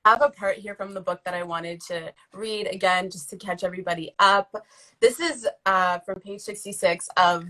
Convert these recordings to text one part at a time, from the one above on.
have a part here from the book that I wanted to read again, just to catch everybody up. This is from page 66 of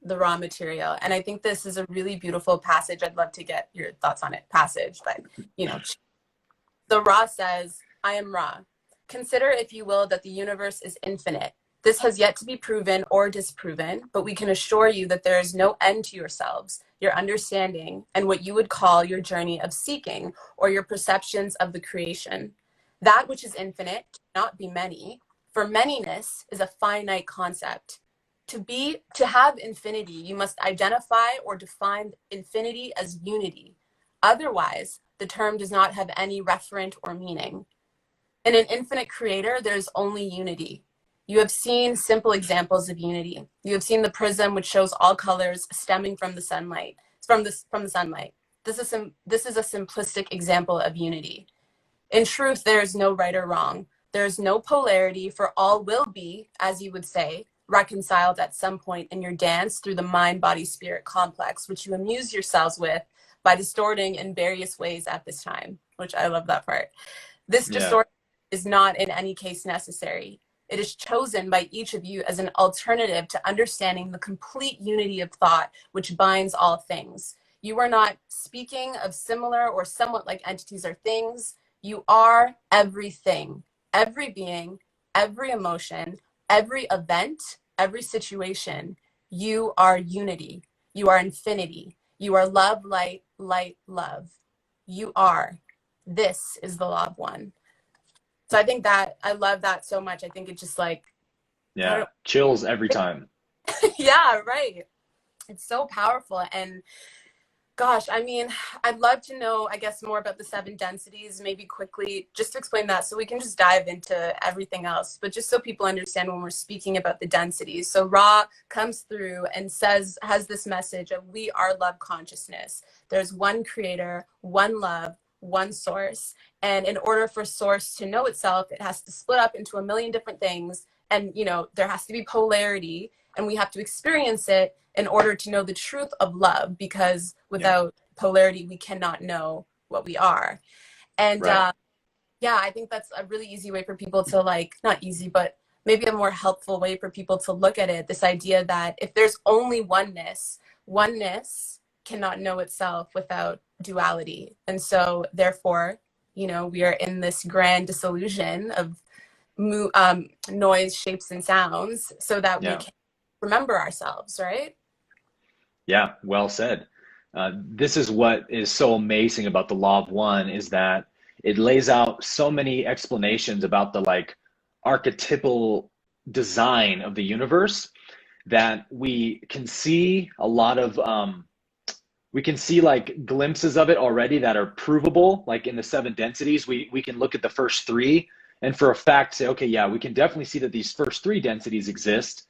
the raw material. And I think this is a really beautiful passage. I'd love to get your thoughts on it. Passage, but the Ra says, I am Ra. Consider, if you will, that the universe is infinite. This has yet to be proven or disproven, but we can assure you that there is no end to yourselves, your understanding, and what you would call your journey of seeking, or your perceptions of the creation. That which is infinite cannot be many, for manyness is a finite concept. To have infinity, you must identify or define infinity as unity. Otherwise, the term does not have any referent or meaning. In an infinite creator, there is only unity. You have seen simple examples of unity. You have seen the prism, which shows all colors stemming from the sunlight. This is a simplistic example of unity. In truth, there is no right or wrong. There is no polarity, for all will be, as you would say, reconciled at some point in your dance through the mind-body-spirit complex, which you amuse yourselves with by distorting in various ways at this time, which I love that part. This distortion is not in any case necessary. It is chosen by each of you as an alternative to understanding the complete unity of thought which binds all things. You are not speaking of similar or somewhat like entities or things. You are everything, every being, every emotion, every event, every situation. You are unity. You are infinity. You are love, light, light, love. You are. This is the law of one. So I think that I love that so much. I think it just chills every time. Yeah, right. It's so powerful. And gosh, I mean, I'd love to know, I guess, more about the 7 densities, maybe quickly, just to explain that so we can just dive into everything else. But just so people understand when we're speaking about the densities. So Ra comes through and has this message of we are love consciousness. There's one creator, one love, one source. And in order for source to know itself, it has to split up into a million different things. And, there has to be polarity, and we have to experience it in order to know the truth of love, because without polarity, we cannot know what we are. And I think that's a really easy way for people to not easy, but maybe a more helpful way for people to look at it. This idea that if there's only oneness cannot know itself without duality. And so therefore, we are in this grand disillusion of noise, shapes, and sounds so that we can remember ourselves, right? Yeah, well said. This is what is so amazing about the law of one, is that it lays out so many explanations about the archetypal design of the universe, that we can see a lot of we can see glimpses of it already that are provable. Like in the 7 densities, we can look at the first 3 and for a fact say, okay, yeah, we can definitely see that these first 3 densities exist.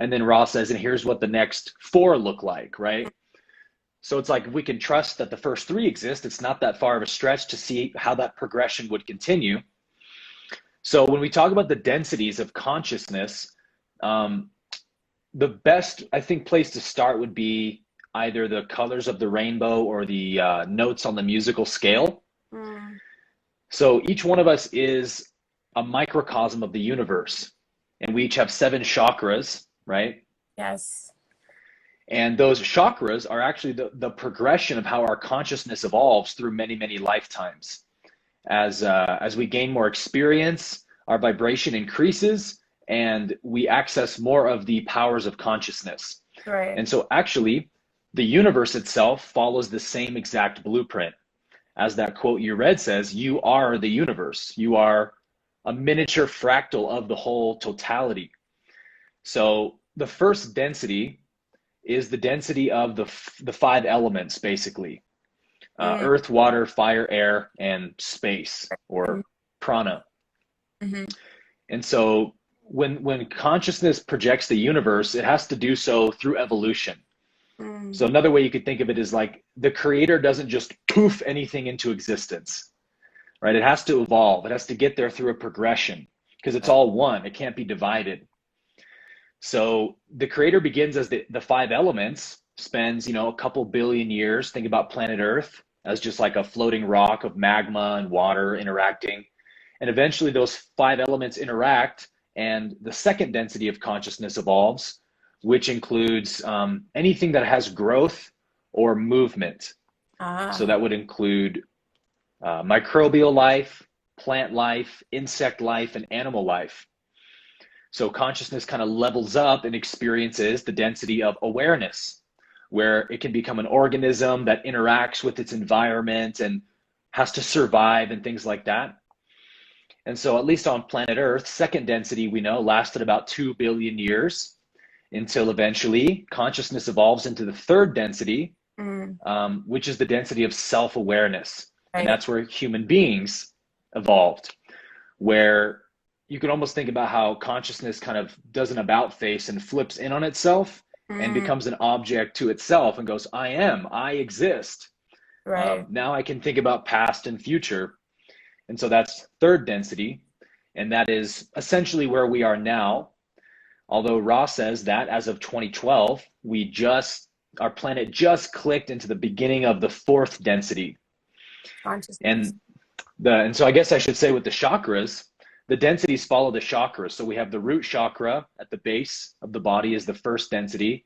And then Ra says, and here's what the next 4 look like, right? So it's we can trust that the first 3 exist. It's not that far of a stretch to see how that progression would continue. So when we talk about the densities of consciousness, the best, I think, place to start would be either the colors of the rainbow or the notes on the musical scale. So each one of us is a microcosm of the universe, and we each have 7 chakras, right? Yes. And those chakras are actually the progression of how our consciousness evolves through many, many lifetimes. As we gain more experience, our vibration increases, and we access more of the powers of consciousness. Right. And so actually, the universe itself follows the same exact blueprint. As that quote you read says, you are the universe. You are a miniature fractal of the whole totality. So the first density is the density of the 5 elements, basically. Earth, water, fire, air, and space, or prana. And so when consciousness projects the universe, it has to do so through evolution. So another way you could think of it is the creator doesn't just poof anything into existence, right? It has to evolve. It has to get there through a progression, because it's all one. It can't be divided. So the creator begins as the 5 elements, spends, a couple billion years. Think about planet Earth as just like a floating rock of magma and water interacting. And eventually those 5 elements interact, and the second density of consciousness evolves, which includes anything that has growth or movement. So that would include microbial life, plant life, insect life, and animal life. So consciousness kind of levels up and experiences the density of awareness, where it can become an organism that interacts with its environment and has to survive and things like that. And so at least on planet Earth, second density, we know, lasted about 2 billion years until eventually consciousness evolves into the third density, which is the density of self-awareness. Right. And that's where human beings evolved, where you could almost think about how consciousness kind of does an about face and flips in on itself and becomes an object to itself and goes, I exist. Right. Now I can think about past and future. And so that's third density. And that is essentially where we are now. Although Ra says that as of 2012, our planet just clicked into the beginning of the fourth density. Consciousness. And so I guess I should say with the chakras, the densities follow the chakras. So we have the root chakra at the base of the body is the first density.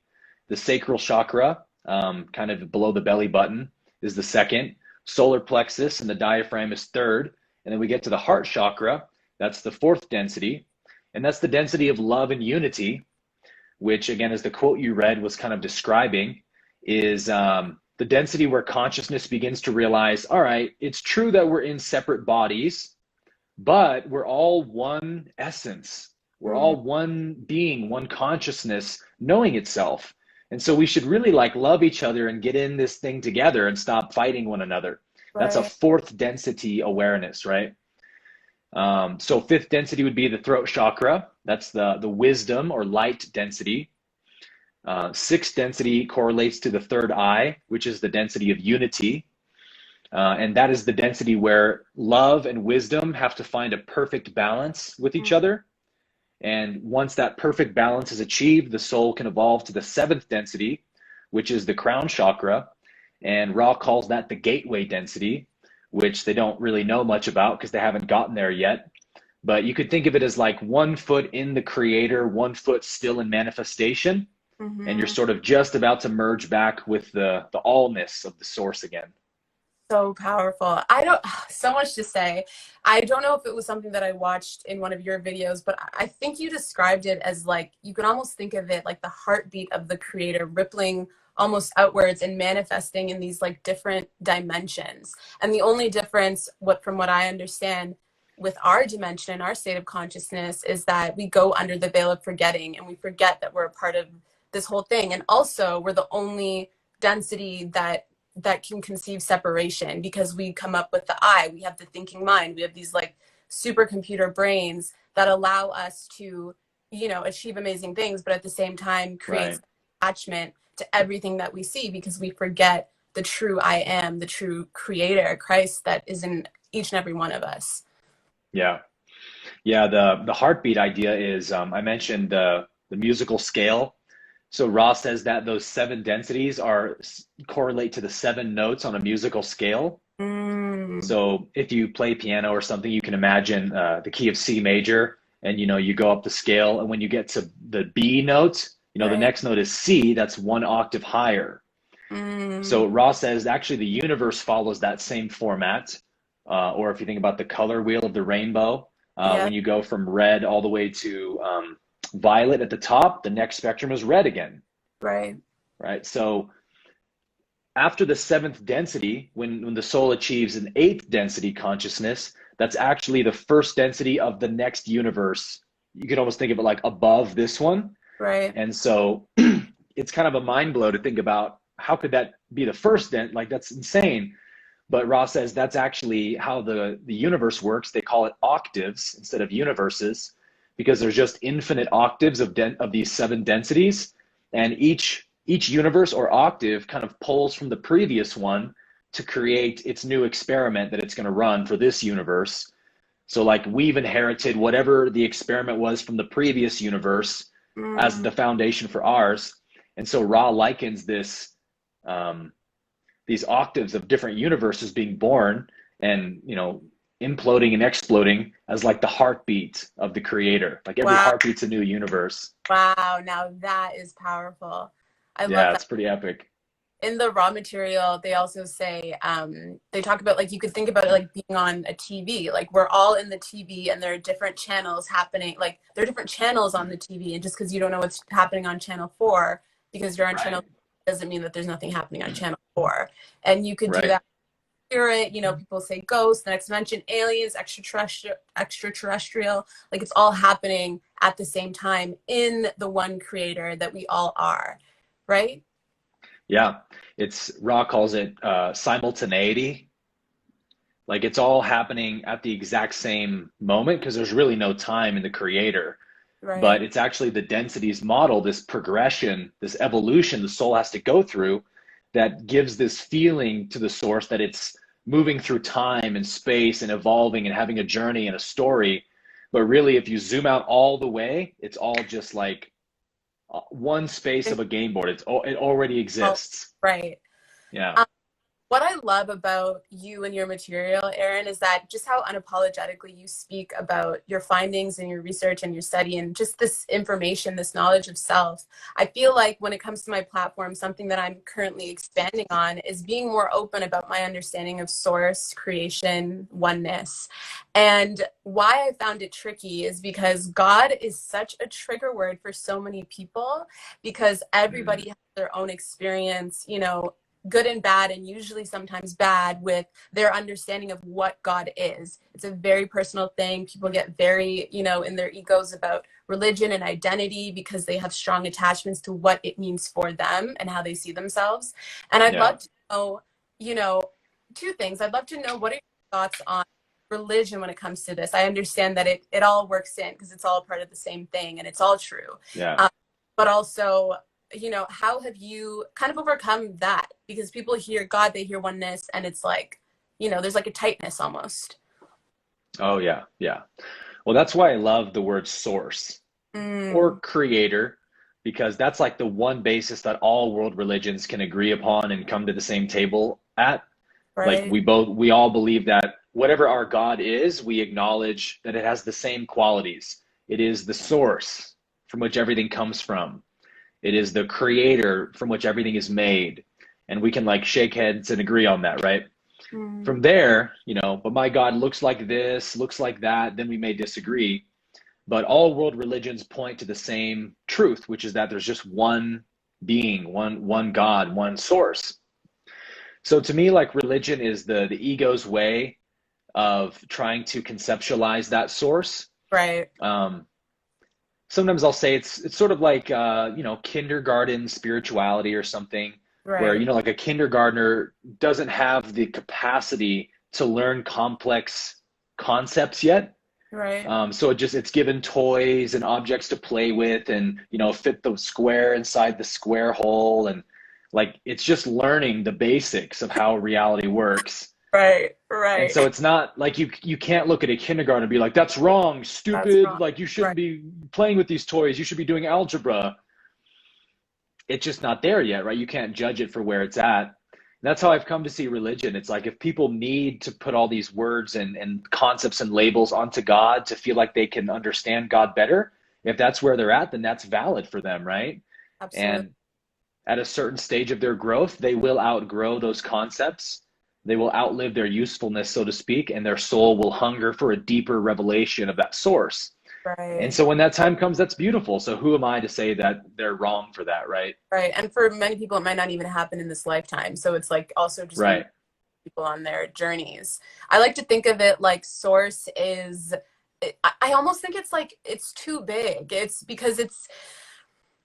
The sacral chakra, kind of below the belly button, is the second. Solar plexus and the diaphragm is third. And then we get to the heart chakra. That's the fourth density. And that's the density of love and unity, which again, as the quote you read was kind of describing, is the density where consciousness begins to realize, all right, it's true that we're in separate bodies, but we're all one essence. We're all one being, one consciousness knowing itself. And so we should really like love each other and get in this thing together and stop fighting one another. Right. That's a fourth density awareness, right? So fifth density would be the throat chakra. That's the wisdom or light density. Sixth density correlates to the third eye, which is the density of unity. And that is the density where love and wisdom have to find a perfect balance with each other. And once that perfect balance is achieved, the soul can evolve to the seventh density, which is the crown chakra. And Ra calls that the gateway density, which they don't really know much about because they haven't gotten there yet. But you could think of it as like 1 foot in the creator, 1 foot still in manifestation. And you're sort of just about to merge back with the allness of the source again. So powerful. So much to say. I don't know if it was something that I watched in one of your videos, but I think you described it as like, you can almost think of it like the heartbeat of the creator rippling almost outwards and manifesting in these like different dimensions. And the only difference, from what I understand with our dimension, our state of consciousness, is that we go under the veil of forgetting and we forget that we're a part of this whole thing. And also we're the only density that can conceive separation, because we come up with the I, we have the thinking mind, we have these like supercomputer brains that allow us to, achieve amazing things, but at the same time create attachment to everything that we see, because we forget the true I am, the true creator, Christ, that is in each and every one of us. Yeah. The heartbeat idea is, I mentioned the musical scale. So Ra says that those 7 densities correlate to the 7 notes on a musical scale. So if you play piano or something, you can imagine the key of C major, and you go up the scale, and when you get to the B note, the next note is C. That's 1 octave higher. So Ra says actually the universe follows that same format. Or if you think about the color wheel of the rainbow, when you go from red all the way to violet at the top, the next spectrum is red again. Right. So after the 7th density, when the soul achieves an 8th density consciousness, that's actually the first density of the next universe. You could almost think of it like above this one. Right. And so it's kind of a mind blow to think about, how could that be the first dent? Like, that's insane. But Ra says that's actually how the universe works. They call it octaves instead of universes, because there's just infinite octaves of these 7 densities, and each universe or octave kind of pulls from the previous one to create its new experiment that it's going to run for this universe. So like, we've inherited whatever the experiment was from the previous universe as the foundation for ours. And so Ra likens this these octaves of different universes being born and, you know, imploding and exploding as like the heartbeat of the creator. Like every Wow. heartbeat's a new universe. Wow. Now that is powerful. I love Yeah, that. it's pretty epic. In the raw material, they also say, they talk about, like, you could think about it like being on a TV. Like, we're all in the TV and there are different channels happening. Like, there are different channels on the TV. And just because you don't know what's happening on channel 4, because you're on channel, Right. doesn't mean that there's nothing happening on channel 4. And you could do Right. that. Spirit, you know, people say ghosts, the next dimension, aliens, extraterrestrial. Like, it's all happening at the same time in the one creator that we all are. Right? Yeah. It's Ra calls it simultaneity. Like it's all happening at the exact same moment because there's really no time in the creator. But Right. it's actually the densities model, this progression, this evolution the soul has to go through that gives this feeling to the source that it's moving through time and space and evolving and having a journey and a story. But really, if you zoom out all the way, it's all just like one space of a game board. It already Oh, exists. right. Yeah. Um, what I love about you and your material, Erin, is that just how unapologetically you speak about your findings and your research and your study and just this information, this knowledge of self. I feel like when it comes to my platform, something that I'm currently expanding on is being more open about my understanding of source, creation, oneness. And why I found it tricky is because God is such a trigger word for so many people because Mm. everybody has their own experience, you know, good and bad, and usually sometimes bad, with their understanding of what God is. It's a very personal thing. People get very, you know, in their egos about religion and identity because they have strong attachments to what it means for them and how they see themselves. And I'd Yeah. love to know, you know, two things. I'd love to know, what are your thoughts on religion when it comes to this? I understand that it all works in because it's all part of the same thing and it's all true. Yeah. Um, but also, you know, how have you kind of overcome that? Because people hear God, they hear oneness, and it's like, you know, there's like a tightness almost. Oh, yeah. Yeah. Well, that's why I love the word source or Mm, creator, because that's like the one basis that all world religions can agree upon and come to the same table at. Like right, we all believe that whatever our God is, we acknowledge that it has the same qualities. It is the source from which everything comes from. It is the creator from which everything is made. And we can like shake heads and agree on that, right? mm, From there, you know, but my God looks like this, looks like that, then we may disagree. But all world religions point to the same truth, which is that there's just one being, one God, one source. So to me, like religion is the ego's way of trying to conceptualize that source. right, Um, Sometimes I'll say it's sort of like you know, kindergarten spirituality or something, where you right, know, like a kindergartner doesn't have the capacity to learn complex concepts yet. right. So it's given toys and objects to play with, and you know, fit the square inside the square hole, and like it's just learning the basics of how reality works. Right, And right. so it's not like you can't look at a kindergarten and be like, that's wrong, That's stupid, wrong. like you Right. shouldn't be playing with these toys, you should be doing algebra. It's just not there yet, right? You can't judge it for where it's at. And that's how I've come to see religion. It's like if people need to put all these words and concepts and labels onto God to feel like they can understand God better, if that's where they're at, then that's valid for them, right? Absolutely. And at a certain stage of their growth, they will outgrow those concepts. They will outlive their usefulness, so to speak, and their soul will hunger for a deeper revelation of that source. And Right. so when that time comes, that's beautiful. So who am I to say that they're wrong for that, right? Right. And for many people, it might not even happen in this lifetime. So it's like also just being Right. people on their journeys. I like to think of it like source is, I almost think it's like it's too big. It's because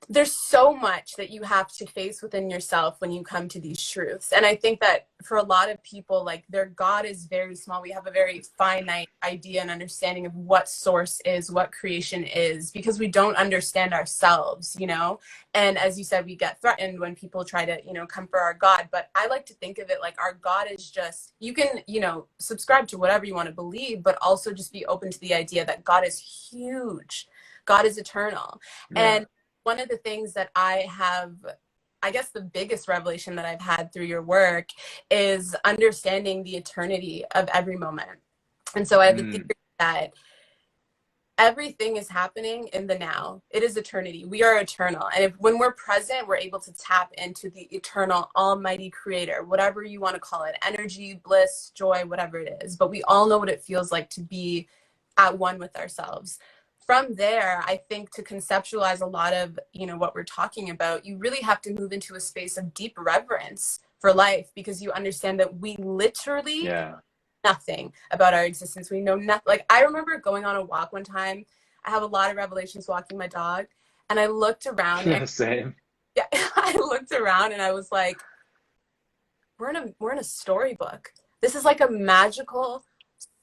there's so much that you have to face within yourself when you come to these truths. And I think that for a lot of people, like, their God is very small. We have a very finite idea and understanding of what source is, what creation is, because we don't understand ourselves, you know? And as you said, we get threatened when people try to, you know, come for our God. But I like to think of it like our God is just, you can, you know, subscribe to whatever you want to believe, but also just be open to the idea that God is huge. God is eternal. Yeah. And one of the things that I have I guess the biggest revelation that I've had through your work is understanding the eternity of every moment. And so I have the theory that everything is happening in the now. It is eternity. We are eternal. And when we're present, we're able to tap into the eternal, almighty creator, whatever you want to call it, energy, bliss, joy, whatever it is. But we all know what it feels like to be at one with ourselves. From there, I think to conceptualize a lot of, what we're talking about, you really have to move into a space of deep reverence for life, because you understand that we literally nothing about our existence. We know nothing. Like, I remember going on a walk one time. I have a lot of revelations walking my dog, and I looked around. And, Same. Yeah, I looked around and I was like, we're in a storybook. This is like a magical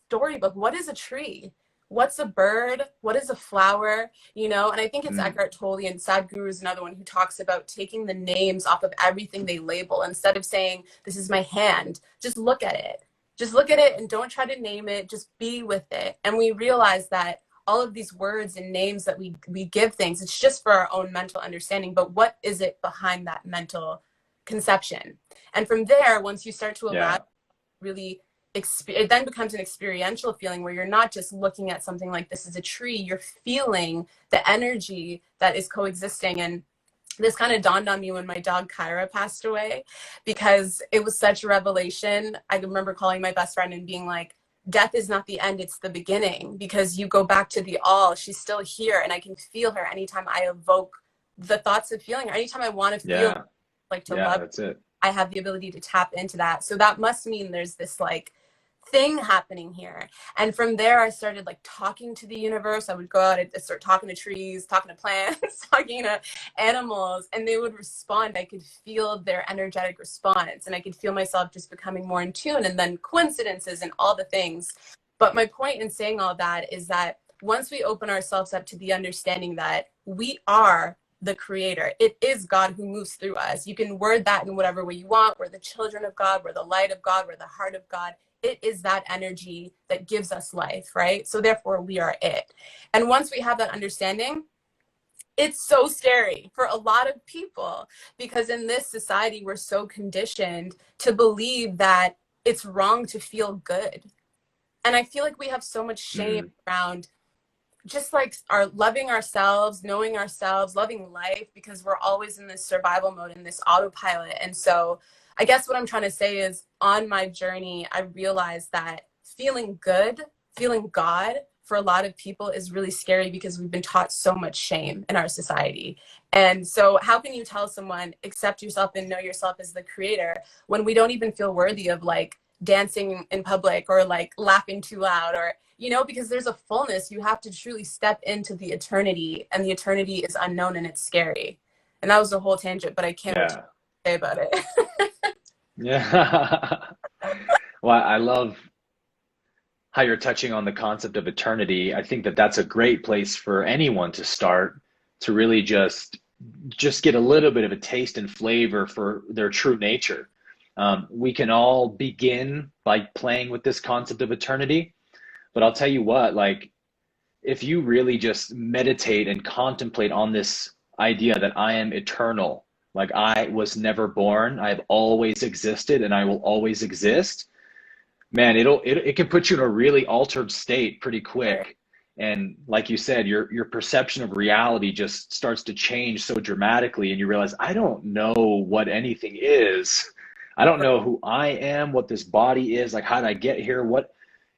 storybook. What is a tree? What's a bird? What is a flower? And I think it's Eckhart Tolle, and Sadhguru is another one who talks about taking the names off of everything they label. Instead of saying, this is my hand, just look at it. Just look at it and don't try to name it. Just be with it. And we realize that all of these words and names that we give things, it's just for our own mental understanding. But what is it behind that mental conception? And from there, once you start to allow really, it then becomes an experiential feeling where you're not just looking at something like this is a tree. You're feeling the energy that is coexisting. And this kind of dawned on me when my dog Kyra passed away, because it was such a revelation. I remember calling my best friend and being like, death is not the end, it's the beginning, because you go back to the all. She's still here, and I can feel her anytime I evoke the thoughts of feeling her. Anytime I want to feel like to love, that's it. I have the ability to tap into that. So that must mean there's this like thing happening here. And from there, I started like talking to the universe. I would go out and start talking to trees, talking to plants, talking to animals, and they would respond. I could feel their energetic response, and I could feel myself just becoming more in tune, and then coincidences and all the things. But my point in saying all that is that once we open ourselves up to the understanding that we are the creator, it is God who moves through us. You can word that in whatever way you want. We're the children of God, we're the light of God, we're the heart of God. It is that energy that gives us life, right? So therefore we are it. And once we have that understanding, it's so scary for a lot of people, because in this society, we're so conditioned to believe that it's wrong to feel good. And I feel like we have so much shame around just like our loving ourselves, knowing ourselves, loving life, because we're always in this survival mode, in this autopilot. And so I guess what I'm trying to say is, on my journey, I realized that feeling good, feeling God, for a lot of people is really scary, because we've been taught so much shame in our society. And so how can you tell someone, accept yourself and know yourself as the creator, when we don't even feel worthy of like dancing in public or like laughing too loud, or, because there's a fullness. You have to truly step into the eternity, and the eternity is unknown and it's scary. And that was the whole tangent, but I can't wait to say about it. Well, I love how you're touching on the concept of eternity. I think that that's a great place for anyone to start, to really just get a little bit of a taste and flavor for their true nature. We can all begin by playing with this concept of eternity, but I'll tell you what, like, if you really just meditate and contemplate on this idea that I am eternal, like I was never born, I've always existed, and I will always exist, man, it can put you in a really altered state pretty quick. And like you said, your perception of reality just starts to change so dramatically, and you realize, I don't know what anything is. I don't know who I am, what this body is, like how did I get here?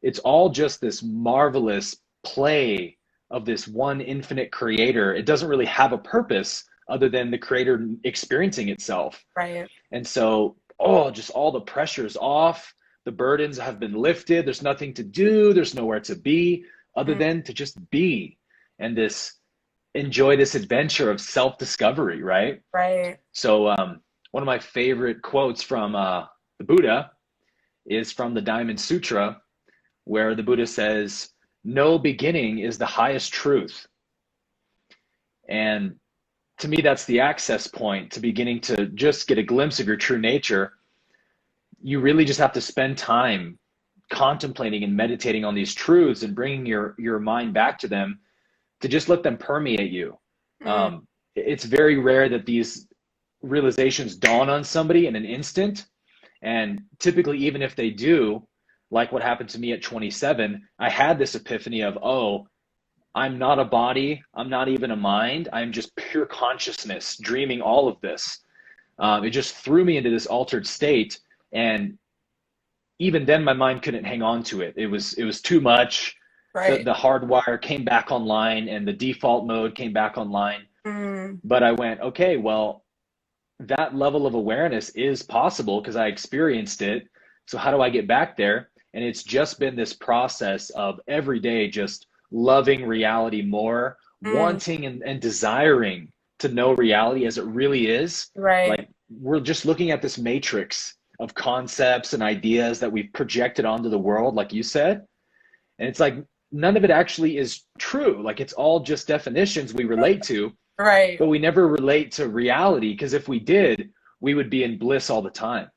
It's all just this marvelous play of this one infinite creator. It doesn't really have a purpose other than the creator experiencing itself. Right. And so, just all the pressure's off. The burdens have been lifted. There's nothing to do. There's nowhere to be other than to just be and enjoy this adventure of self-discovery, right? Right. So one of my favorite quotes from the Buddha is from the Diamond Sutra, where the Buddha says, "No beginning is the highest truth." And to me, that's the access point to beginning to just get a glimpse of your true nature. You really just have to spend time contemplating and meditating on these truths and bringing your mind back to them, to just let them permeate you. It's very rare that these realizations dawn on somebody in an instant. And typically, even if they do, like what happened to me at 27, I had this epiphany of, oh, I'm not a body. I'm not even a mind. I'm just pure consciousness dreaming all of this. It just threw me into this altered state. And even then, my mind couldn't hang on to it. It was too much. Right. The hardwire came back online and the default mode came back online. But I went, okay, well, that level of awareness is possible because I experienced it. So how do I get back there? And it's just been this process of every day just loving reality more, wanting and desiring to know reality as it really is. Right. Like we're just looking at this matrix of concepts and ideas that we've projected onto the world, like you said. And it's like none of it actually is true. Like it's all just definitions we relate to. Right. But we never relate to reality, because if we did, we would be in bliss all the time.